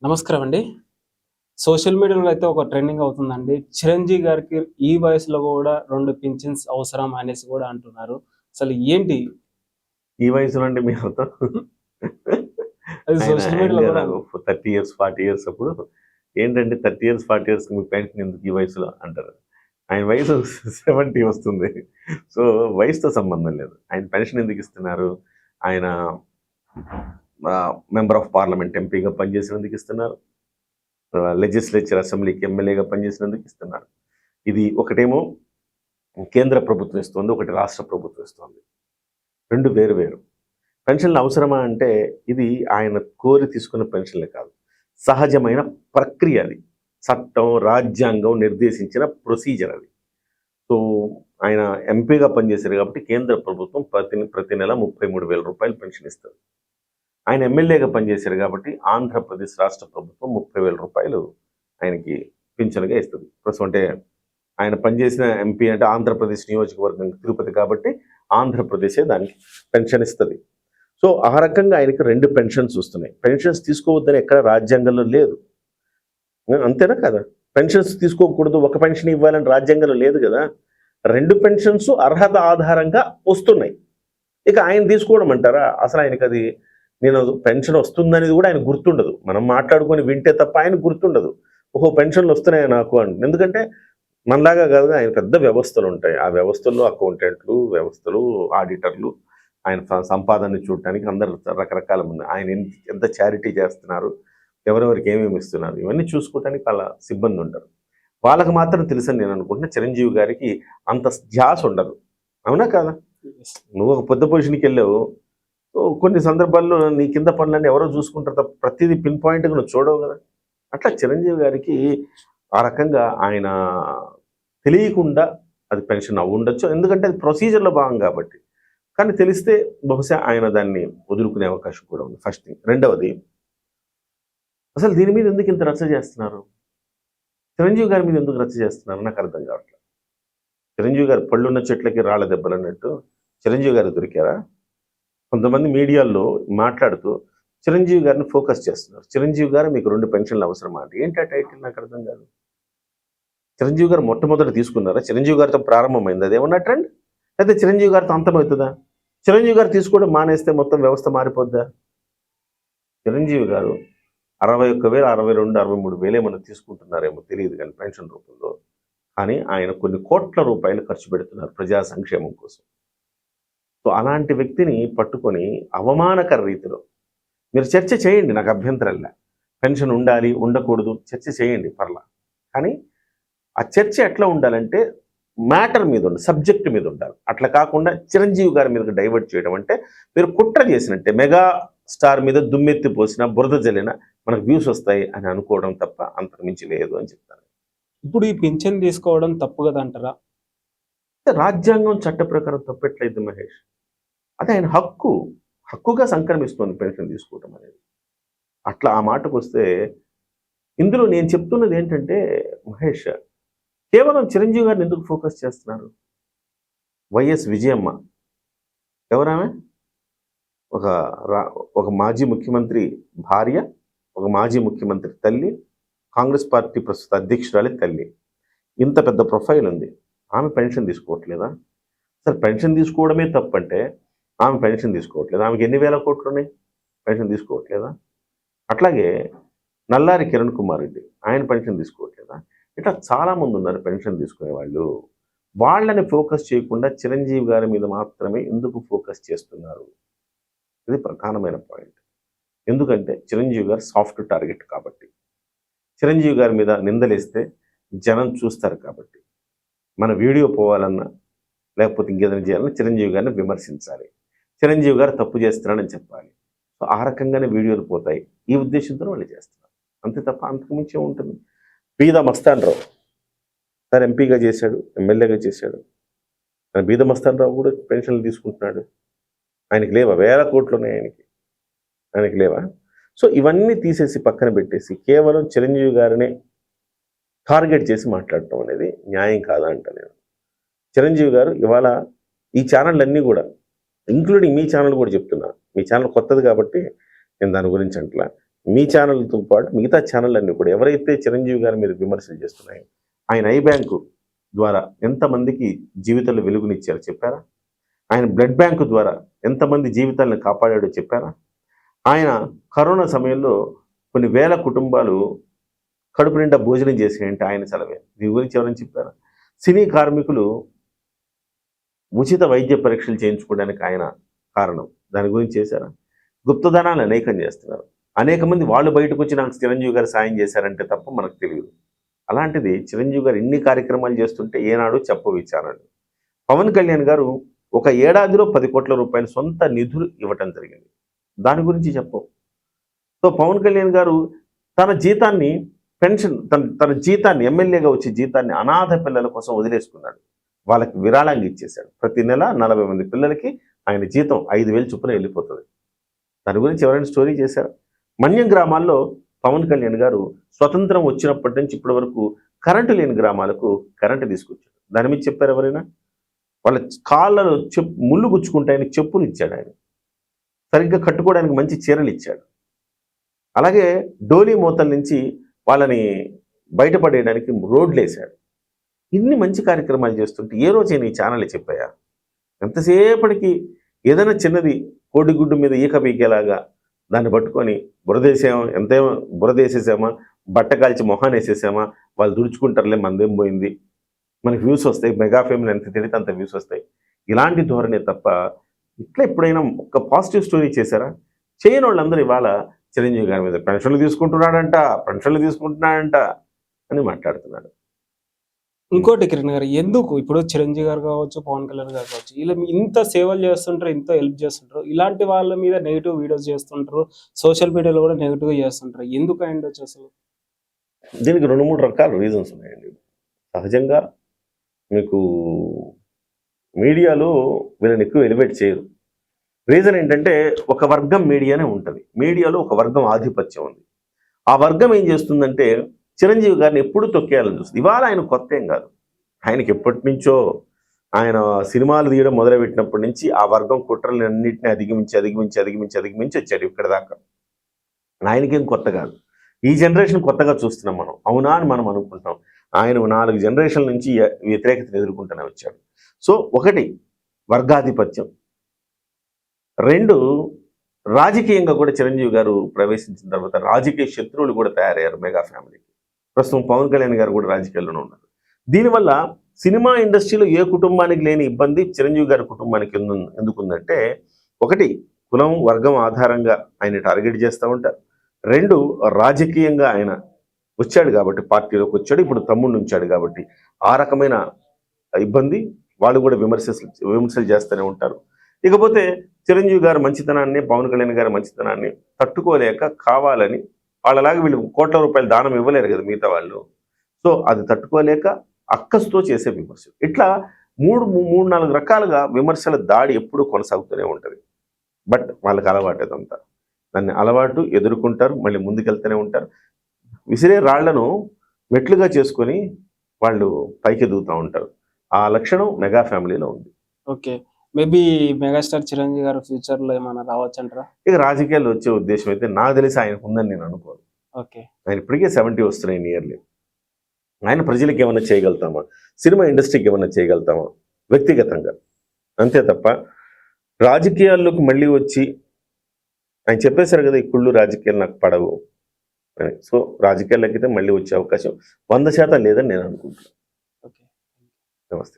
నమస్కారం అండి. సోషల్ మీడియాలో అయితే ఒక ట్రెండింగ్ అవుతుందండి. చిరంజీవి గారికి ఈ వయసులో గూడా 2 పింఛన్స్ అవసరం అనేసి గూడా అంటున్నారు. అసలు ఏంటి? ఈ వయసులో అండి మీ అర్థం? అది ఆయన సోషల్ మీడియాలో యంగ్‌గా గూడా నాకు 30 ఇయర్స్, 40 ఇయర్స్ అప్పుడు ఏంటండి 30 ఇయర్స్, 40 ఇయర్స్‌కి మీకు పెన్షన్ ఎందుకు ఈ వయసులో అంటారు. ఆయన వయసు 70 వస్తుంది. సో, వయసుతో సంబంధం లేదు. ఆయన పెన్షన్ ఎందుకు ఇస్తున్నారు? ఆయన మెంబర్ ఆఫ్ పార్లమెంట్ ఎంపీగా పనిచేసినందుకు ఇస్తున్నారు. లెజిస్లేచర్ అసెంబ్లీకి ఎమ్మెల్యేగా పనిచేసినందుకు ఇస్తున్నారు. ఇది ఒకటేమో కేంద్ర ప్రభుత్వం ఇస్తుంది. ఒకటి రాష్ట్ర ప్రభుత్వం ఇస్తుంది. 2 వేరు వేరు. పెన్షన్లు అవసరమా అంటే ఇది ఆయన కోరి తీసుకున్న పెన్షన్లే కాదు, సహజమైన ప్రక్రియ అది. చట్టం, రాజ్యాంగం నిర్దేశించిన ప్రొసీజర్ అది. సో ఆయన ఎంపీగా పనిచేశారు కాబట్టి కేంద్ర ప్రభుత్వం ప్రతి నెల 33,000 రూపాయలు పెన్షన్ ఇస్తుంది. ఆయన ఎమ్మెల్యేగా పనిచేశారు కాబట్టి ఆంధ్రప్రదేశ్ రాష్ట్ర ప్రభుత్వం 30,000 రూపాయలు ఆయనకి పింఛన్గా ఇస్తుంది. ప్రస్తుతం అంటే ఆయన పనిచేసిన ఎంపీ అంటే ఆంధ్రప్రదేశ్ నియోజకవర్గం తిరుపతి కాబట్టి ఆంధ్రప్రదేశే దానికి పెన్షన్ ఇస్తుంది. సో ఆ రకంగా ఆయనకి 2 పెన్షన్స్ వస్తున్నాయి. పెన్షన్స్ తీసుకోవద్దని ఎక్కడ రాజ్యాంగంలో లేదు, అంతేనా కదా? పెన్షన్స్ తీసుకోకూడదు, ఒక పెన్షన్ ఇవ్వాలని రాజ్యాంగంలో లేదు కదా. 2 పెన్షన్స్ అర్హత ఆధారంగా వస్తున్నాయి. ఇక ఆయన తీసుకోవడం అంటారా? అసలు ఆయనకి అది నేను పెన్షన్ వస్తుందనేది కూడా ఆయన గుర్తుండదు. మనం మాట్లాడుకొని వింటే తప్ప ఆయన గుర్తుండదు. ఓహో పెన్షన్లు వస్తున్నాయి నాకు అని. ఎందుకంటే మనలాగా కాదు, ఆయన పెద్ద వ్యవస్థలు ఉంటాయి. ఆ వ్యవస్థల్లో అకౌంటెంట్లు, వ్యవస్థలు, ఆడిటర్లు, ఆయన సంపాదనని చూడటానికి అందరు రకరకాల మంది. ఆయన ఎంత చారిటీ చేస్తున్నారు, ఎవరెవరికి ఏమేమి ఇస్తున్నారు, ఇవన్నీ చూసుకోవటానికి వాళ్ళ సిబ్బంది ఉంటారు. వాళ్ళకి మాత్రం తెలుసని నేను అనుకుంటున్నా. చిరంజీవి గారికి అంత ధ్యాస ఉండదు. అవునా కాదా? నువ్వు ఒక పెద్ద పొజిషన్కి వెళ్ళావు, కొన్ని సందర్భాల్లో నీ కింద పనులన్నీ ఎవరో చూసుకుంటారు తప్ప ప్రతిదీ పిన్ పాయింట్గా నువ్వు చూడవు కదా. అట్లా చిరంజీవి గారికి ఆ రకంగా ఆయన తెలియకుండా అది పెన్షన్ ఉండొచ్చు, ఎందుకంటే అది ప్రొసీజర్లో భాగం కాబట్టి. కానీ తెలిస్తే బహుశా ఆయన దాన్ని వదులుకునే అవకాశం కూడా ఉంది. First thing. రెండవది, అసలు దీని మీద ఎందుకు ఇంత రచ్చ చేస్తున్నారు? చిరంజీవి గారి మీద ఎందుకు రచ్చ చేస్తున్నారు నాకు అర్థం కావట్లేదు. చిరంజీవి గారు పళ్ళున్న చెట్లకి రాళ్ళ దెబ్బలు అన్నట్టు చిరంజీవి గారు దొరికారా? కొంతమంది మీడియాల్లో మాట్లాడుతూ చిరంజీవి గారిని ఫోకస్ చేస్తున్నారు. చిరంజీవి గారు మీకు 2 పెన్షన్లు అవసరమా అంటే ఏంటి ఆ టైటిల్ నాకు అర్థం కాదు. చిరంజీవి గారు మొట్టమొదటి తీసుకున్నారా? చిరంజీవి గారితో ప్రారంభమైంది అదేమన్నా ట్రెండ్? అయితే చిరంజీవి గారితో అంతమవుతుందా? చిరంజీవి గారు తీసుకోవడం మానేస్తే మొత్తం వ్యవస్థ మారిపోద్దా? చిరంజీవి గారు 61,000, 62, 63,000 ఏమన్నా తీసుకుంటున్నారేమో తెలియదు కానీ పెన్షన్ రూపంలో. కానీ ఆయన కొన్ని కోట్ల రూపాయలు ఖర్చు పెడుతున్నారు ప్రజా సంక్షేమం కోసం. సో అలాంటి వ్యక్తిని పట్టుకొని అవమానకర రీతిలో మీరు చర్చ చేయండి, నాకు అభ్యంతరంలే. పెన్షన్ ఉండాలి, ఉండకూడదు, చర్చ చేయండి పర్లా. కానీ ఆ చర్చ ఎట్లా ఉండాలంటే మ్యాటర్ మీద ఉండాలి, సబ్జెక్ట్ మీద ఉండాలి. అట్లా కాకుండా చిరంజీవి గారి మీదకి డైవర్ట్ చేయడం అంటే మీరు కుట్ర చేసినట్టే. మెగా స్టార్ మీద దుమ్మెత్తి పోసినా బురద జల్లినా మనకు వ్యూస్ వస్తాయి అని అనుకోవడం తప్ప అంతకు మించి లేదు అని చెప్తాను. ఇప్పుడు ఈ పింఛన్ తీసుకోవడం తప్పు కదా అంటారా? రాజ్యాంగం చట్ట ప్రకారం తప్పట్లేదు మహేష్. అది ఆయన హక్కుగా సంక్రమిస్తోంది పెన్షన్ తీసుకోవటం అనేది. అట్లా ఆ మాటకు వస్తే ఇందులో నేను చెప్తున్నది ఏంటంటే మహేష్, కేవలం చిరంజీవి గారిని ఎందుకు ఫోకస్ చేస్తున్నారు? వైఎస్ విజయమ్మ ఎవరామె? ఒక మాజీ ముఖ్యమంత్రి భార్య, ఒక మాజీ ముఖ్యమంత్రి తల్లి, కాంగ్రెస్ పార్టీ ప్రస్తుత అధ్యక్షురాలి తల్లి. ఇంత పెద్ద ప్రొఫైల్ ఉంది. ఆమె పెన్షన్ తీసుకోవట్లేదా? అసలు పెన్షన్ తీసుకోవడమే తప్పంటే ఆమె పెన్షన్ తీసుకోవట్లేదు. ఆమెకి ఎన్ని వేల కోట్లు ఉన్నాయి, పెన్షన్ తీసుకోవట్లేదా? అట్లాగే నల్లారి కిరణ్ కుమార్ రెడ్డి, ఆయన పెన్షన్ తీసుకోవట్లేదా? ఇట్లా చాలామంది ఉన్నారు పెన్షన్ తీసుకునే వాళ్ళు. వాళ్ళని ఫోకస్ చేయకుండా చిరంజీవి గారి మీద మాత్రమే ఎందుకు ఫోకస్ చేస్తున్నారు? ఇది ప్రధానమైన పాయింట్. ఎందుకంటే చిరంజీవి గారు సాఫ్ట్ టార్గెట్ కాబట్టి. చిరంజీవి గారి మీద నిందలేస్తే జనం చూస్తారు కాబట్టి. మన వీడియో పోవాలన్నా లేకపోతే ఇంకేదైనా చేయాలన్నా చిరంజీవి గారిని విమర్శించాలి, చిరంజీవి గారు తప్పు చేస్తున్నారని చెప్పాలి. సో ఆ రకంగానే వీడియోలు పోతాయి. ఈ ఉద్దేశంతో వాళ్ళు చేస్తున్నారు, అంతే తప్ప అంతకుమించి ఉంటుంది. బీద మస్తాన్ రావు సార్ ఎంపీగా చేశాడు, ఎమ్మెల్యేగా చేశాడు. బీద మస్తాన్ రావు కూడా పెన్షన్లు తీసుకుంటున్నాడు. ఆయనకి లేవా? వేల కోట్లు ఉన్నాయి ఆయనకి లేవా? సో ఇవన్నీ తీసేసి పక్కన పెట్టేసి కేవలం చిరంజీవి గారినే టార్గెట్ చేసి మాట్లాడటం అనేది న్యాయం కాదా అంట నేను. చిరంజీవి గారు ఇవాళ ఈ ఛానళ్ళన్నీ కూడా, ఇంక్లూడింగ్ మీ ఛానల్ కూడా చెప్తున్నా, మీ ఛానల్ కొత్తది కాబట్టి నేను దాని గురించి అంటలా. మీ ఛానల్తో పాటు మిగతా ఛానళ్ళన్నీ కూడా ఎవరైతే చిరంజీవి గారి మీద విమర్శలు చేస్తున్నాయో ఆయన ఐ బ్యాంకు ద్వారా ఎంతమందికి జీవితంలో వెలుగునిచ్చారో చెప్పారా? ఆయన బ్లడ్ బ్యాంకు ద్వారా ఎంతమంది జీవితాలను కాపాడాడో చెప్పారా? ఆయన కరోనా సమయంలో కొన్ని వేల కుటుంబాలు కడుపు నిండా భోజనం చేసినాయంటే ఆయన సెలవే. దీని గురించి ఎవరైనా చెప్పారా? సినీ కార్మికులు ఉచిత వైద్య పరీక్షలు చేయించుకోవడానికి ఆయన కారణం, దాని గురించి చేశారా? గుప్తధనాలు అనేకం చేస్తున్నారు. అనేక మంది వాళ్ళు బయటకు వచ్చి నాకు చిరంజీవి గారు సాయం చేశారంటే తప్ప మనకు తెలియదు. అలాంటిది చిరంజీవి గారు ఇన్ని కార్యక్రమాలు చేస్తుంటే ఏనాడు చెప్పవి ఛానల్. పవన్ కళ్యాణ్ గారు ఒక ఏడాదిలో 10 కోట్ల రూపాయలు సొంత నిధులు ఇవ్వటం జరిగింది. దాని గురించి చెప్పవు. సో పవన్ కళ్యాణ్ గారు తన జీతాన్ని పెన్షన్ తన జీతాన్ని ఎమ్మెల్యేగా వచ్చే జీతాన్ని అనాథ పిల్లల కోసం వదిలేసుకున్నాడు. వాళ్ళకి విరాళంగా ఇచ్చేశాడు. ప్రతి నెల 40 మంది పిల్లలకి ఆయన జీతం 5,000 చొప్పున వెళ్ళిపోతుంది. దాని గురించి ఎవరైనా స్టోరీ చేశారు? మన్యం గ్రామాల్లో పవన్ కళ్యాణ్ గారు స్వతంత్రం వచ్చినప్పటి నుంచి ఇప్పటి వరకు కరెంటు లేని గ్రామాలకు కరెంటు తీసుకొచ్చాడు. దాని మీద చెప్పారు ఎవరైనా? వాళ్ళ కాళ్ళలో ముళ్ళు గుచ్చుకుంటే ఆయనకి చెప్పులు ఇచ్చాడు. ఆయన సరిగ్గా కట్టుకోవడానికి మంచి చీరలు ఇచ్చాడు. అలాగే డోలీ మూతల నుంచి వాళ్ళని బయటపడేయడానికి రోడ్లు వేశాడు. ఇన్ని మంచి కార్యక్రమాలు చేస్తుంటే ఏ రోజైనా ఈ ఛానల్ చెప్పాయా? ఎంతసేపటికి ఏదైనా చిన్నది కోడిగుడ్డు మీద ఈక పీకేలాగా దాన్ని పట్టుకొని బురదేసామా, ఎంతేమో బురదేసేసామా, బట్ట కాల్చి మొహాన్ని వేసేసామా, వాళ్ళు దుడుచుకుంటారులే, మందేం పోయింది, మనకి వ్యూస్ వస్తాయి, మెగా ఫేమ్లు ఎంత తిరిగితే అంత వ్యూస్ వస్తాయి, ఇలాంటి ధోరణి తప్ప ఇట్లా ఎప్పుడైనా ఒక పాజిటివ్ స్టోరీ చేశారా? చేయని వాళ్ళందరూ ఇవాళ చిరంజీవి గారి మీద పెన్షన్లు తీసుకుంటున్నాడంట అని మాట్లాడుతున్నాడు. ఇంకోటి కిరణ్ గారు, ఎందుకు ఇప్పుడు చిరంజీవి గారు కావచ్చు, పవన్ కళ్యాణ్ గారు కావచ్చు, ఇలా ఇంత సేవలు చేస్తుంటారు, ఇంత హెల్ప్ చేస్తుంటారు, ఇలాంటి వాళ్ళ మీద నెగిటివ్ వీడియోస్ చేస్తుంటారు, సోషల్ మీడియాలో కూడా నెగిటివ్గా చేస్తుంటారు. ఎందుకు అయ్యిండొచ్చు అసలు? దీనికి 2-3 రకాల రీజన్స్ ఉన్నాయండి. సహజంగా మీకు మీడియాలో వీళ్ళని ఎక్కువ ఎలివేట్ చేయరు. రీజన్ ఏంటంటే ఒక వర్గం మీడియానే ఉంటుంది. మీడియాలో ఒక వర్గం ఆధిపత్యం ఉంది. ఆ వర్గం ఏం చేస్తుందంటే చిరంజీవి గారిని ఎప్పుడు తొక్కేయాలని చూస్తుంది. ఇవాళ ఆయన కొత్త ఏం కాదు. ఆయనకి ఎప్పటి నుంచో ఆయన సినిమాలు తీయడం మొదలుపెట్టినప్పటి నుంచి ఆ వర్గం కుట్రలు అన్నింటినీ అధిగమించి వచ్చాడు ఇక్కడ దాకా. ఆయనకేం కొత్త కాదు. ఈ జనరేషన్ కొత్తగా చూస్తున్నాం మనం, అవునా అని మనం అనుకుంటాం. ఆయన 4 జనరేషన్ల నుంచి వ్యతిరేకతను ఎదుర్కొంటూనే వచ్చాడు. సో ఒకటి వర్గాధిపత్యం, 2 రాజకీయంగా కూడా చిరంజీవి గారు ప్రవేశించిన తర్వాత రాజకీయ శత్రువులు కూడా తయారయ్యారు మెగా ఫ్యామిలీకి. ప్రస్తుతం పవన్ కళ్యాణ్ గారు కూడా రాజకీయాల్లోనే ఉన్నారు. దీనివల్ల సినిమా ఇండస్ట్రీలో ఏ కుటుంబానికి లేని ఇబ్బంది చిరంజీవి గారి కుటుంబానికి ఎందుకుందంటే, ఒకటి కులం వర్గం ఆధారంగా ఆయన టార్గెట్ చేస్తూ ఉంటారు. 2 రాజకీయంగా ఆయన వచ్చాడు కాబట్టి, పార్టీలోకి వచ్చాడు, ఇప్పుడు తమ్ముడిని ఉంచాడు కాబట్టి ఆ రకమైన ఇబ్బంది వాళ్ళు కూడా విమర్శలు చేస్తూనే ఉంటారు. ఇకపోతే చిరంజీవి గారి మంచితనాన్ని, పవన్ కళ్యాణ్ గారి మంచితనాన్ని తట్టుకోలేక కావాలని వాళ్ళలాగా వీళ్ళు కోట్ల రూపాయల దానం ఇవ్వలేరు కదా మిగతా వాళ్ళు. సో అది తట్టుకోలేక అక్కసుతో చేసే విమర్శలు. ఇట్లా 3-4 రకాలుగా విమర్శల దాడి ఎప్పుడూ కొనసాగుతూనే ఉంటుంది. బట్ వాళ్ళకి అలవాటు అదంతా. దాన్ని అలవాటు ఎదుర్కొంటారు, మళ్ళీ ముందుకెళ్తూనే ఉంటారు. విసిరే రాళ్లను మెట్లుగా చేసుకొని వాళ్ళు పైకి ఎదుగుతూ ఉంటారు. ఆ లక్షణం మెగా ఫ్యామిలీలో ఉంది. ఓకే, మేబీ మెగాస్టార్ చిరంజీవి గారు ఫ్యూచర్ లో ఏమైనా రావచ్చు అంటారా? ఇక రాజకీయాల్లో వచ్చే ఉద్దేశం అయితే నాకు తెలిసి ఆయనకు ఉందని నేను అనుకోను. ఓకే, ఆయన ఇప్పటికే 70 వస్తున్నాయి నియర్లీ. ఆయన ప్రజలకు ఏమైనా చేయగలుగుతామా, సినిమా ఇండస్ట్రీకి ఏమైనా చేయగలుగుతామా వ్యక్తిగతంగా, అంతే తప్ప రాజకీయాల్లోకి మళ్ళీ వచ్చి ఆయన చెప్పేశారు కదా, ఈ కుళ్ళు రాజకీయాలు నాకు పడవు అని. సో రాజకీయాల్లోకి అయితే మళ్ళీ వచ్చే అవకాశం 100% లేదని నేను అనుకుంటున్నాను. ఓకే, నమస్తే.